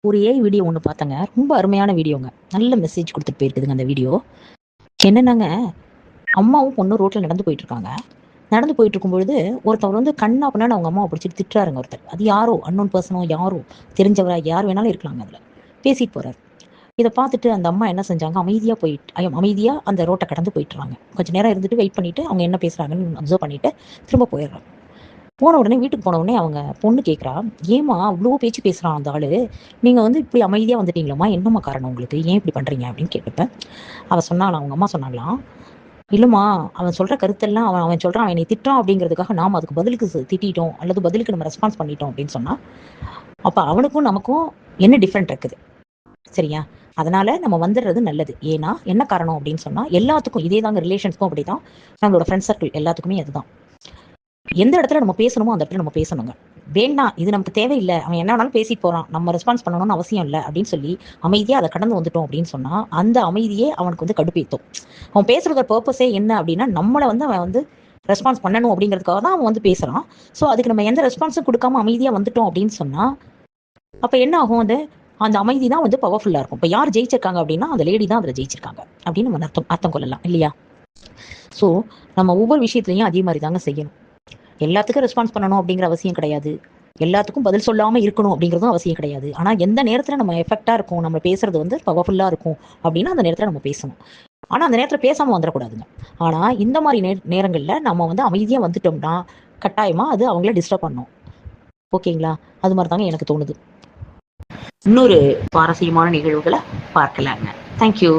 ஒரு AI video ஒன்று பார்த்தேங்க. ரொம்ப அருமையான வீடியோங்க. நல்ல மெசேஜ் கொடுத்துட்டு போயிருக்குதுங்க அந்த வீடியோ. என்னன்னாங்க, அம்மாவும் பொண்ணும் ரோட்ல நடந்து போயிட்டு இருக்காங்க. நடந்து போயிட்டு இருக்கும்பொழுது ஒருத்தவர் வந்து கண்ணா பின்னான்னு அவங்க அம்மாவை பிடிச்சிட்டு திட்டுறாருங்க ஒருத்தர். அது யாரோ அன்னோன் பர்சனோ யாரோ தெரிஞ்சவரா யார் வேணாலும் இருக்கலாங்க அதுல. பேசிட்டு போறாரு. இதை பார்த்துட்டு அந்த அம்மா என்ன செஞ்சாங்க, அமைதியா அந்த ரோட்டை கடந்து போயிட்டுறாங்க. கொஞ்சம் நேரம் இருந்துட்டு வெயிட் பண்ணிட்டு அவங்க என்ன பேசுறாங்கன்னு அப்சர்வ் பண்ணிட்டு திரும்ப போயிடுறாங்க. போன உடனே வீட்டுக்கு போன உடனே அவங்க பொண்ணு கேட்குறா, ஏம்மா அவ்வளோ பேச்சு பேசுகிறான் அந்த ஆளு, நீங்கள் வந்து இப்படி அமைதியாக வந்துட்டீங்களம்மா, என்னம்மா காரணம் உங்களுக்கு, ஏன் இப்படி பண்ணுறீங்க அப்படின்னு கேட்டப்ப அவள் சொன்னாலாம், அவங்க அம்மா சொன்னாங்களாம், இல்லைம்மா அவன் சொல்கிற கருத்தெல்லாம் அவன் அவன் சொல்கிறான், அவன் என்னை திட்டான் அப்படிங்கிறதுக்காக நாம் அதுக்கு பதிலுக்கு திட்டிட்டோம் அல்லது பதிலுக்கு நம்ம ரெஸ்பான்ஸ் பண்ணிட்டோம் அப்படின்னு சொன்னால், அப்போ அவனுக்கும் நமக்கும் என்ன டிஃப்ரெண்ட் இருக்குது, சரியா? அதனால நம்ம வந்துடுறது நல்லது. ஏன்னா என்ன காரணம் அப்படின்னு சொன்னால், எல்லாத்துக்கும் இதே தாங்க, ரிலேஷன்ஸ்க்கும் அப்படி தான், நம்மளோட ஃப்ரெண்ட் சர்க்கிள் எல்லாத்துக்குமே அதுதான். எந்த இடத்துல நம்ம பேசணுமோ அந்த இடத்துல நம்ம பேசணுங்க. வேண்டாம் இது நமக்கு தேவையில்லை, அவன் என்ன வேணாலும் பேசிட்டு போறான், நம்ம ரெஸ்பான்ஸ் பண்ணணும்னு அவசியம் இல்லை அப்படின்னு சொல்லி அமைதியா அதை கடந்து வந்துட்டோம் அப்படின்னு சொன்னா அந்த அமைதியே அவனுக்கு வந்து கடுப்பேத்தும். அவன் பேசுறத பர்பஸே என்ன அப்படின்னா நம்மளை வந்து அவன் வந்து ரெஸ்பான்ஸ் பண்ணணும் அப்படிங்கிறதுக்காக தான் அவன் வந்து பேசுறான். ஸோ அதுக்கு நம்ம எந்த ரெஸ்பான்ஸும் கொடுக்காம அமைதியா வந்துட்டோம் அப்படின்னு சொன்னா அப்ப என்ன ஆகும், அது அந்த அமைதி தான் வந்து பவர்ஃபுல்லா இருக்கும். இப்போ யார் ஜெயிச்சிருக்காங்க அப்படின்னா அந்த லேடி தான் அதில் ஜெயிச்சிருக்காங்க அப்படின்னு நம்ம அர்த்தம் கொள்ளலாம் இல்லையா? ஸோ நம்ம ஒவ்வொரு விஷயத்துலையும் அதே மாதிரி தாங்க செய்யணும். எல்லாத்துக்கும் ரெஸ்பான்ஸ் பண்ணணும் அப்படிங்கிற அவசியம் கிடையாது. எல்லாத்துக்கும் பதில் சொல்லாமல் இருக்கணும் அப்படிங்கிறதும் அவசியம் கிடையாது. ஆனால் எந்த நேரத்தில் நம்ம எஃபெக்டாக இருக்கும், நம்ம பேசுறது வந்து பவர்ஃபுல்லாக இருக்கும் அப்படின்னா அந்த நேரத்தில் நம்ம பேசணும். ஆனால் அந்த நேரத்தில் பேசாமல் வந்துடக்கூடாதுங்க. ஆனால் இந்த மாதிரி நேரங்களில் நம்ம வந்து அமைதியாக வந்துட்டோம்னா கட்டாயமாக அது அவங்கள டிஸ்டர்ப் பண்ணும். ஓகேங்களா? அது மாதிரி தாங்க எனக்கு தோணுது. இன்னொரு சுவாரஸ்யமான நிகழ்வுகளை பார்க்கலாங்க. தேங்க்யூ.